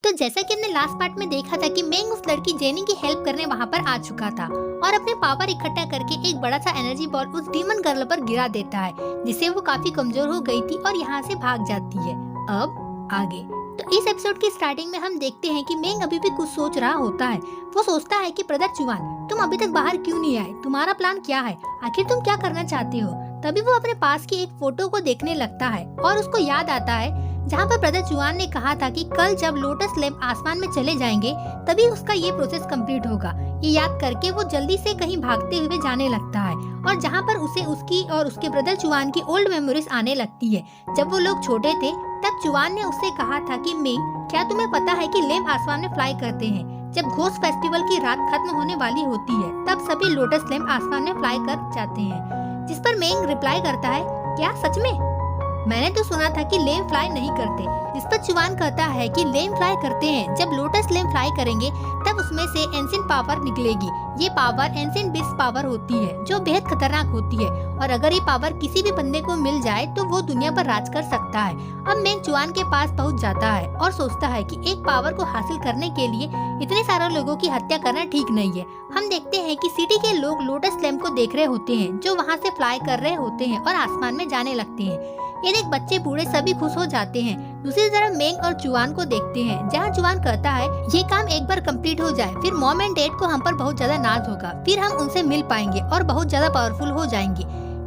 तो जैसा कि हमने लास्ट पार्ट में देखा था कि मेंग उस लड़की जेनी की हेल्प करने वहाँ पर आ चुका था और अपने पावर इकट्ठा करके एक बड़ा सा एनर्जी बॉल उस डीमन गर्ल पर गिरा देता है, जिससे वो काफी कमजोर हो गई थी और यहाँ से भाग जाती है। अब आगे तो इस एपिसोड की स्टार्टिंग में हम देखते हैं कि मेंग अभी भी कुछ सोच रहा होता है। वो सोचता है कि ब्रदर चुआन, तुम अभी तक बाहर क्यों नहीं आए? तुम्हारा प्लान क्या है? आखिर तुम क्या करना चाहते हो? तभी वो अपने पास की एक फोटो को देखने लगता है और उसको याद आता है जहाँ पर ब्रदर चुआन ने कहा था कि कल जब लोटस लैंप आसमान में चले जाएंगे तभी उसका ये प्रोसेस कंप्लीट होगा। ये याद करके वो जल्दी से कहीं भागते हुए जाने लगता है और जहाँ पर उसे उसकी और उसके ब्रदर चुआन की ओल्ड मेमोरीज आने लगती है। जब वो लोग छोटे थे तब चुआन ने उससे कहा था कि मेंग, क्या तुम्हें पता है कि लैंप आसमान में फ्लाई करते हैं? जब घोस्ट फेस्टिवल की रात खत्म होने वाली होती है तब सभी लोटस लैंप आसमान में फ्लाई कर जाते हैं। जिस पर मेंग रिप्लाई करता है, क्या सच में? मैंने तो सुना था कि लैंप फ्लाई नहीं करते। जिस पर चुआन कहता है कि लैंप फ्लाई करते हैं। जब लोटस लैंप फ्लाई करेंगे तब उसमें से एंशिएंट पावर निकलेगी। ये पावर एंशिएंट बीस्ट पावर होती है जो बेहद खतरनाक होती है और अगर ये पावर किसी भी बंदे को मिल जाए तो वो दुनिया पर राज कर सकता है। अब मेंग चुआन के पास पहुंच जाता है और सोचता है कि एक पावर को हासिल करने के लिए इतने सारे लोगों की हत्या करना ठीक नहीं है। हम देखते हैं कि सिटी के लोग लोटस लैंप को देख रहे होते हैं जो वहाँ से फ्लाई कर रहे होते हैं और आसमान में जाने लगते हैं। ये देख बच्चे बूढ़े सभी खुश हो जाते हैं। दूसरी तरफ मेंग और चुआन को देखते हैं जहाँ चुआन कहता है ये काम एक बार कंप्लीट हो जाए फिर मॉम एंड डैड को हम पर बहुत ज्यादा नाज होगा, फिर हम उनसे मिल पाएंगे और बहुत ज्यादा पावरफुल हो जाएंगे।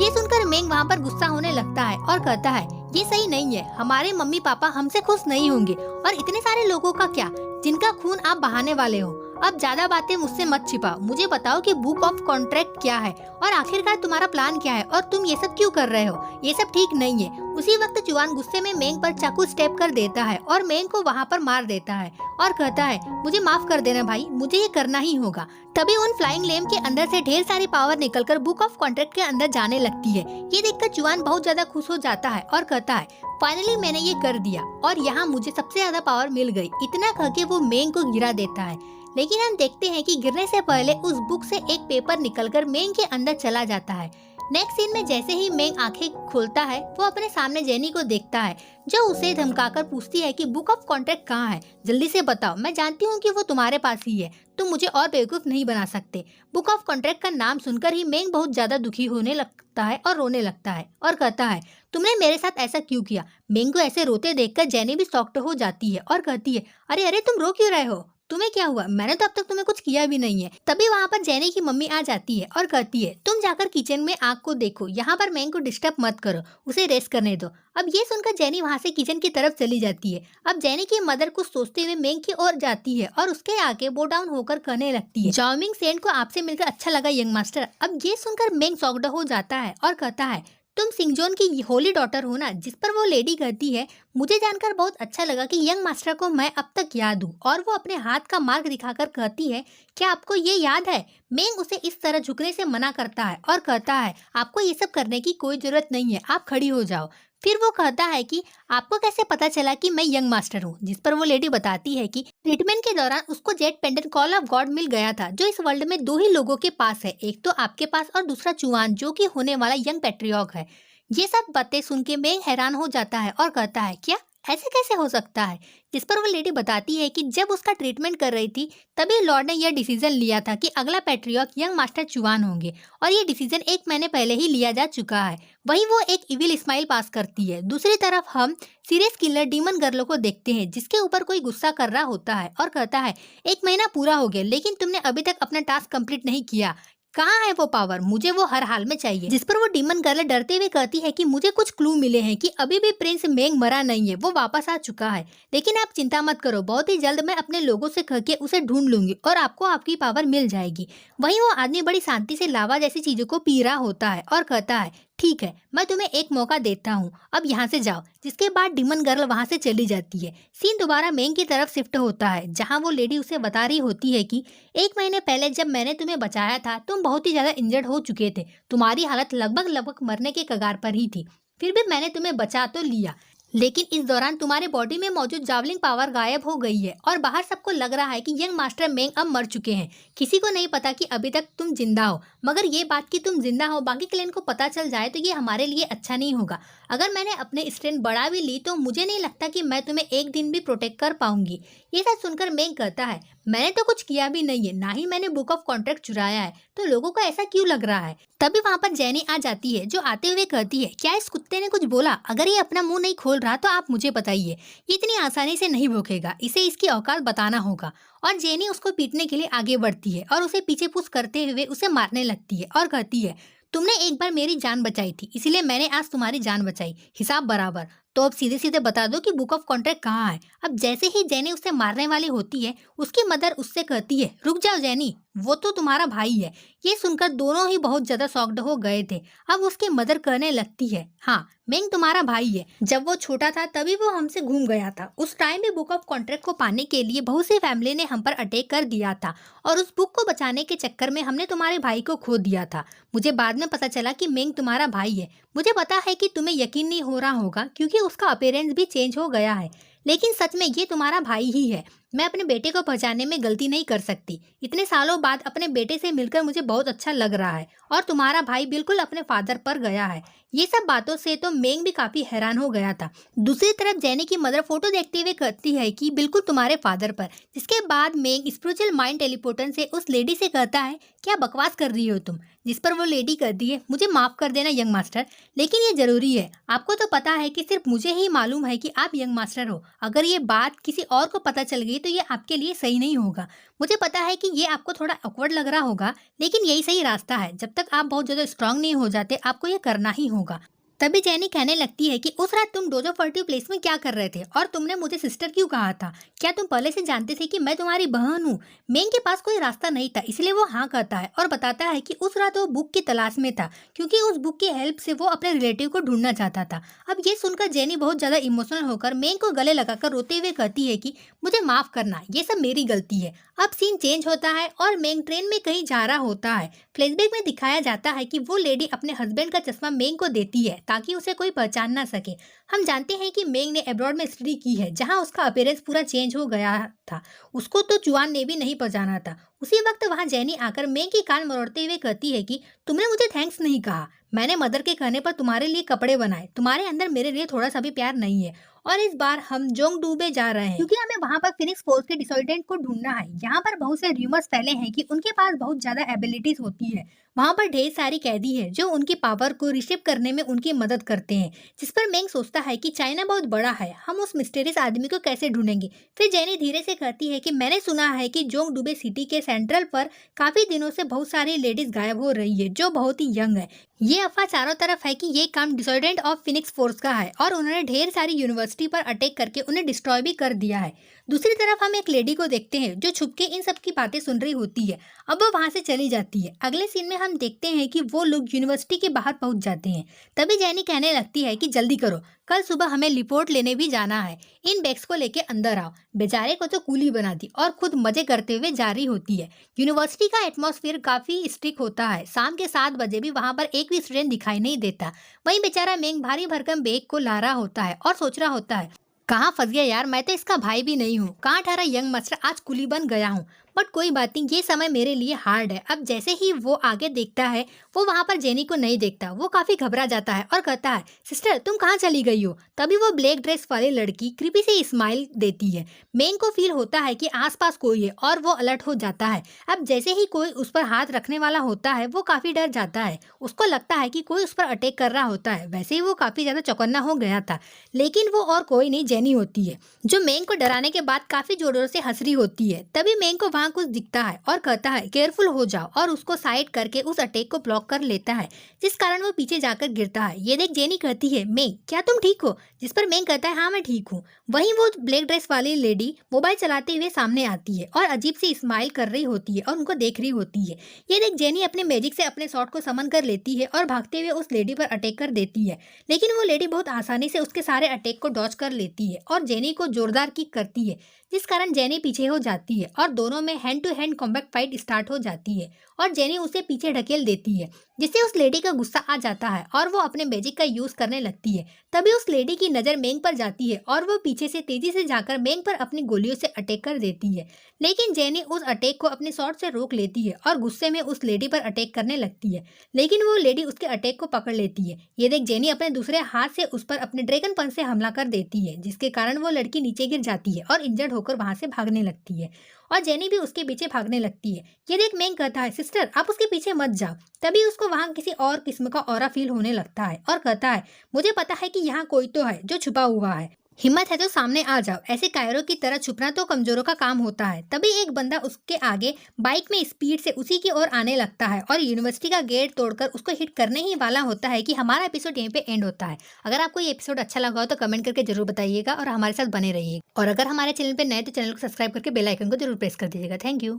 ये सुनकर मेंग वहाँ पर गुस्सा होने लगता है और कहता है ये सही नहीं है, हमारे मम्मी पापा हमसे खुश नहीं होंगे और इतने सारे लोगों का क्या जिनका खून आप बहाने वाले हो। अब ज्यादा बातें मुझसे मत छिपाओ, मुझे बताओ कि बुक ऑफ कॉन्ट्रैक्ट क्या है और आखिरकार तुम्हारा प्लान क्या है और तुम ये सब क्यों कर रहे हो? ये सब ठीक नहीं है। उसी वक्त चुआन गुस्से में मेंग पर चाकू स्टेप कर देता है और मेंग को वहाँ पर मार देता है और कहता है मुझे माफ कर देना भाई, मुझे ये करना ही होगा। तभी उन फ्लाइंग लैंप के अंदर से ढेर सारी पावर निकलकर बुक ऑफ कॉन्ट्रैक्ट के अंदर जाने लगती है। ये देखकर चुआन बहुत ज्यादा खुश हो जाता है और कहता है फाइनली मैंने ये कर दिया और यहाँ मुझे सबसे ज्यादा पावर मिल गई। इतना कह के वो मेंग को गिरा देता है, लेकिन हम देखते हैं कि गिरने से पहले उस बुक से एक पेपर निकलकर मेंग के अंदर चला जाता है। नेक्स्ट सीन में जैसे ही मेंग आंखें खोलता है वो अपने सामने जेनी को देखता है जो उसे धमकाकर पूछती है कि बुक ऑफ कॉन्ट्रैक्ट कहाँ है, जल्दी से बताओ, मैं जानती हूँ कि वो तुम्हारे पास ही है, तुम मुझे और बेवकूफ नहीं बना सकते। बुक ऑफ कॉन्ट्रैक्ट का नाम सुनकर ही मेंग बहुत ज्यादा दुखी होने लगता है और रोने लगता है और कहता है तुमने मेरे साथ ऐसा क्यों किया? मेंग को ऐसे रोते देखकर जेनी भी शॉक्ड हो जाती है और कहती है अरे अरे तुम रो क्यों रहे हो? तुम्हें क्या हुआ? मैंने तो अब तक तुम्हें कुछ किया भी नहीं है। तभी वहाँ पर जेनी की मम्मी आ जाती है और कहती है तुम जाकर किचन में आग को देखो, यहाँ पर मेंग को डिस्टर्ब मत करो, उसे रेस्ट करने दो। अब ये सुनकर जेनी वहाँ से किचन की तरफ चली जाती है। अब जेनी की मदर कुछ सोचते हुए मेंग की ओर जाती है और उसके आगे बो डाउन होकर कहने लगती है जाओमिंग सेन को आपसे मिलकर अच्छा लगा यंग मास्टर। अब ये सुनकर मेंग शॉक्ड हो जाता है और कहता है तुम सिंगजोन की होली डॉटर हो ना? जिस पर वो लेडी कहती है मुझे जानकर बहुत अच्छा लगा कि यंग मास्टर को मैं अब तक याद हूँ और वो अपने हाथ का मार्क दिखाकर कहती है क्या आपको ये याद है? मेंग उसे इस तरह झुकने से मना करता है और कहता है आपको ये सब करने की कोई जरूरत नहीं है, आप खड़ी हो जाओ। फिर वो कहता है कि आपको कैसे पता चला कि मैं यंग मास्टर हूँ? जिस पर वो लेडी बताती है कि ट्रीटमेंट के दौरान उसको जेट पेंडेंट कॉल ऑफ गॉड मिल गया था जो इस वर्ल्ड में 2 ही लोगों के पास है, एक तो आपके पास और दूसरा चुआन जो कि होने वाला यंग पैट्रियॉक है। ये सब बातें सुन के मेंग हैरान हो जाता है और कहता है क्या ऐसे कैसे हो सकता है? जिस पर वो लेडी बताती है कि जब उसका ट्रीटमेंट कर रही थी तभी लॉर्ड ने यह डिसीजन लिया था कि अगला पैट्रियॉक यंग मास्टर चुआन होंगे और ये डिसीजन 1 महीने पहले ही लिया जा चुका है। वहीं वो एक इविल स्माइल पास करती है। दूसरी तरफ हम सीरियस किलर डीमन गर्ल को देखते हैं जिसके ऊपर कोई गुस्सा कर रहा होता है और कहता है 1 महीना पूरा हो गया लेकिन तुमने अभी तक अपना टास्क कंप्लीट नहीं किया, कहाँ है वो पावर? मुझे वो हर हाल में चाहिए। जिस पर वो डीमन गर्ल डरते हुए कहती है कि मुझे कुछ क्लू मिले हैं कि अभी भी प्रिंस मेंग मरा नहीं है, वो वापस आ चुका है। लेकिन आप चिंता मत करो, बहुत ही जल्द मैं अपने लोगों से कह के उसे ढूंढ लूंगी और आपको आपकी पावर मिल जाएगी। वहीं वो आदमी बड़ी शांति से लावा जैसी चीजों को पी रहा होता है और कहता है ठीक है, मैं तुम्हें एक मौका देता हूँ, अब यहाँ से जाओ। जिसके बाद डीमन गर्ल वहाँ से चली जाती है। सीन दोबारा मेंग की तरफ शिफ्ट होता है जहाँ वो लेडी उसे बता रही होती है कि 1 महीने पहले जब मैंने तुम्हें बचाया था तुम बहुत ही ज्यादा इंजर्ड हो चुके थे, तुम्हारी हालत लगभग मरने के कगार पर ही थी, फिर भी मैंने तुम्हें बचा तो लिया। लेकिन इस दौरान तुम्हारे बॉडी में मौजूद जावलिंग पावर गायब हो गई है और बाहर सबको लग रहा है कि यंग मास्टर मेंग अब मर चुके हैं। किसी को नहीं पता कि अभी तक तुम जिंदा हो, मगर ये बात कि तुम जिंदा हो बाकी क्लैन को पता चल जाए तो ये हमारे लिए अच्छा नहीं होगा। अगर मैंने अपने स्ट्रेंथ बढ़ा भी ली तो मुझे नहीं लगता कि मैं तुम्हें एक दिन भी प्रोटेक्ट कर पाऊंगी। ये सब सुनकर मेंग कहता है, मैंने तो कुछ किया भी नहीं है, ना ही मैंने बुक ऑफ कॉन्ट्रैक्ट चुराया है, तो लोगों को ऐसा क्यों लग रहा है। तभी वहाँ पर जेनी आ जाती है जो आते हुए कहती है, क्या इस कुत्ते ने कुछ बोला? अगर ये अपना मुंह नहीं खोल रहा तो आप मुझे बताइए। ये इतनी आसानी से नहीं भूखेगा, इसे इसकी औकात बताना होगा। और जेनी उसको पीटने के लिए आगे बढ़ती है और उसे पीछे पुश करते हुए उसे मारने लगती है और कहती है, तुमने एक बार मेरी जान बचाई थी, इसलिए मैंने आज तुम्हारी जान बचाई, हिसाब बराबर। तो अब सीधे सीधे बता दो कि बुक ऑफ कॉन्ट्रैक्ट कहाँ है। अब जैसे ही जेनी उसे मारने वाली होती है उसकी मदर उससे कहती है, रुक जाओ जेनी, वो तो तुम्हारा भाई है। ये सुनकर दोनों ही बहुत ज्यादा शॉक्ड हो गए थे। अब उसकी मदर कहने लगती है, हाँ मेंग तुम्हारा भाई है, जब वो छोटा था तभी वो हमसे घूम गया था। उस टाइम भी बुक ऑफ कॉन्ट्रैक्ट को पाने के लिए बहुत सी फैमिली ने हम पर अटैक कर दिया था और उस बुक को बचाने के चक्कर में हमने तुम्हारे भाई को खो दिया था। मुझे बाद में पता चला कि मेंग तुम्हारा भाई है। मुझे पता है कि तुम्हें यकीन नहीं हो रहा होगा क्योंकि उसका अपीयरेंस भी चेंज हो गया है, लेकिन सच में ये तुम्हारा भाई ही है। मैं अपने बेटे को पहचानने में गलती नहीं कर सकती। इतने सालों बाद अपने बेटे से मिलकर मुझे बहुत अच्छा लग रहा है और तुम्हारा भाई बिल्कुल अपने फादर पर गया है। ये सब बातों से तो मेंग भी काफी हैरान हो गया था। दूसरी तरफ जेनी की मदर फोटो देखते हुए कहती है कि बिल्कुल तुम्हारे फादर पर। जिसके बाद मेंग स्पिरिचुअल माइंड टेलीपोर्टन से उस लेडी से कहता है, क्या बकवास कर रही हो तुम? जिस पर वो लेडी कहती है, मुझे माफ कर देना यंग मास्टर, लेकिन ये जरूरी है। आपको तो पता है कि सिर्फ मुझे ही मालूम है कि आप यंग मास्टर हो। अगर ये बात किसी और को पता चल गई तो ये आपके लिए सही नहीं होगा। मुझे पता है कि ये आपको थोड़ा ऑकवर्ड लग रहा होगा, लेकिन यही सही रास्ता है। जब तक आप बहुत ज्यादा स्ट्रांग नहीं हो जाते आपको ये करना ही होगा। तभी जेनी कहने लगती है कि उस रात तुम डोजो फर्टी प्लेस में क्या कर रहे थे और तुमने मुझे सिस्टर क्यों कहा था? क्या तुम पहले से जानते थे कि मैं तुम्हारी बहन हूँ? मेंग के पास कोई रास्ता नहीं था, इसलिए वो हाँ कहता है और बताता है कि उस रात वो बुक की तलाश में था क्योंकि उस बुक की हेल्प से वो अपने रिलेटिव को ढूंढना चाहता था। अब ये सुनकर जेनी बहुत ज्यादा इमोशनल होकर मेंग को गले लगाकर रोते हुए कहती है कि मुझे माफ करना, ये सब मेरी गलती है। अब सीन चेंज होता है और मेंग ट्रेन में कहीं जा रहा होता है। फ्लैशबैक में दिखाया जाता है कि वो लेडी अपने हस्बैंड का चश्मा मेंग को देती है ताकि उसे कोई पहचान ना सके। हम जानते हैं कि मेंग ने अब्रॉड में स्टडी की है जहां उसका अपीयरेंस पूरा चेंज हो गया था। उसको तो जुआन ने भी नहीं पहचाना था। उसी वक्त वहां जेनी आकर मेंग की कान मरोड़ते हुए कहती है कि तुमने मुझे थैंक्स नहीं कहा। मैंने मदर के कहने पर तुम्हारे लिए कपड़े बनाए। तुम्हारे अंदर मेरे लिए थोड़ा सा भी प्यार नहीं है। और इस बार हम जोंगडूबे जा रहे हैं क्योंकि हमें वहाँ पर फिनिक्स फोर्स के डिसोल्टेंट को ढूंढना है। यहाँ पर बहुत से रूमर्स फैले हैं कि उनके पास बहुत ज्यादा एबिलिटीज होती है। वहाँ पर ढेर सारी कैदी है जो उनकी पावर को रिसीव करने में उनकी मदद करते हैं। जिस पर मेंग सोचता है कि चाइना बहुत बड़ा है, हम उस मिस्टीरियस आदमी को कैसे ढूंढेंगे। फिर जेनी धीरे से कहती है कि मैंने सुना है कि जोंगडूबे सिटी के सेंट्रल पर काफी दिनों से बहुत सारी लेडीज गायब हो रही है जो बहुत ही यंग है। ये अफवाह चारों तरफ है कि ये काम डिसोल्टेंट ऑफ फिनिक्स फोर्स का है और उन्होंने ढेर सारी यूनिवर्सिटी पर अटैक करके उन्हें डिस्ट्रॉय भी कर दिया है। दूसरी तरफ हम एक लेडी को देखते हैं जो छुप के इन सब की बातें सुन रही होती है। अब वो वहां से चली जाती है। अगले सीन में हम देखते हैं कि वो लोग यूनिवर्सिटी के बाहर पहुंच जाते हैं। तभी जेनी कहने लगती है कि जल्दी करो, कल सुबह हमें रिपोर्ट लेने भी जाना है। इन बैग्स को लेके अंदर आओ। बेचारे को तो कूली बना दी और खुद मजे करते हुए जा रही होती है। यूनिवर्सिटी का एटमॉस्फेयर काफी स्ट्रिक्ट होता है। शाम के 7 बजे भी वहां पर एक भी स्टूडेंट दिखाई नहीं देता। वहीं बेचारा मेंग भारी भरकम बैग को ला रहा होता है और सोच रहा होता है, कहाँ फंस गया यार, मैं तो इसका भाई भी नहीं हूँ। कहाँ ठहरा यंग मास्टर, आज कुली बन गया हूँ। बट कोई बात नहीं, ये समय मेरे लिए हार्ड है। अब जैसे ही वो आगे देखता है वो वहां पर जेनी को नहीं देखता। वो काफी घबरा जाता है और कहता है, सिस्टर तुम कहाँ चली गई हो? तभी वो ब्लैक ड्रेस वाली लड़की कृपी से स्माइल देती है। मेंग को फील होता है कि आसपास कोई है और वो अलर्ट हो जाता है। अब जैसे ही कोई उस पर हाथ रखने वाला होता है वो काफी डर जाता है। उसको लगता है कि कोई उस पर अटैक कर रहा होता है। वैसे ही वो काफी ज्यादा चौकन्ना हो गया था, लेकिन वो और कोई नहीं जेनी होती है जो मेंग को डराने के बाद काफी जोरों से हंस रही होती है। तभी मेंग को वहां कुछ दिखता है और कहता है केयरफुल हो जाओ और उसको साइड करके उस अटैक को ब्लॉक कर लेता है, जिस कारण वो पीछे जाकर गिरता है। ये देख जेनी कहती है, मेंग क्या तुम ठीक हो? जिस पर मेंग कहता है, हाँ मैं ठीक हूँ। वहीं वो ब्लैक ड्रेस वाली लेडी मोबाइल चलाते हुए सामने आती है और अजीब सी स्माइल कर रही होती है और उनको देख रही होती है। ये देख जेनी अपने मैजिक से अपने शॉट को समन कर लेती है और भागते हुए उस लेडी पर अटैक कर देती है, लेकिन वो लेडी बहुत आसानी से उसके सारे अटैक को डॉज कर लेती देती है और जेनी को जोरदार किक करती है, जिस कारण जेनी पीछे हो जाती है और दोनों में hand to hand combat fight start हो जाती है और जेनी उसे पीछे ढकेल देती है, जिससे उस लेडी का गुस्सा आ जाता है और वो अपने मैजिक का यूज करने लगती है। तभी उस लेडी की नजर मेंग पर जाती है और वो पीछे से तेजी से जाकर मेंग पर अपनी गोलियों से अटैक कर देती है, लेकिन जेनी उस अटैक को अपने शॉट से रोक लेती है और गुस्से में उस लेडी पर अटैक करने लगती है, लेकिन वो लेडी उसके अटैक को पकड़ लेती है। ये देख जेनी अपने दूसरे हाथ से उस पर अपने ड्रैगन पंच से हमला कर देती है, जिसके कारण वो लड़की नीचे गिर जाती है और इंजर्ड होकर वहां से भागने लगती है और जेनी भी उसके पीछे भागने लगती है। ये देख मेंग कहता है, सिस्टर आप उसके पीछे मत जाओ। तभी उसको वहां किसी और किस्म का ऑरा फील होने लगता है और कहता है, मुझे पता है कि यहाँ कोई तो है जो छुपा हुआ है, हिम्मत है तो सामने आ जाओ। ऐसे कायरों की तरह छुपना तो कमजोरों का काम होता है। तभी एक बंदा उसके आगे बाइक में स्पीड से उसी की ओर आने लगता है और यूनिवर्सिटी का गेट तोड़कर उसको हिट करने ही वाला होता है कि हमारा एपिसोड यहीं पे एंड होता है। अगर आपको ये एपिसोड अच्छा लगा हो तो कमेंट करके जरूर बताइएगा और हमारे साथ बने रहिएगा। और अगर हमारे चैनल पे नए तो चैनल को सब्सक्राइब करके बेल आइकन को जरूर प्रेस कर दीजिएगा। Thank you.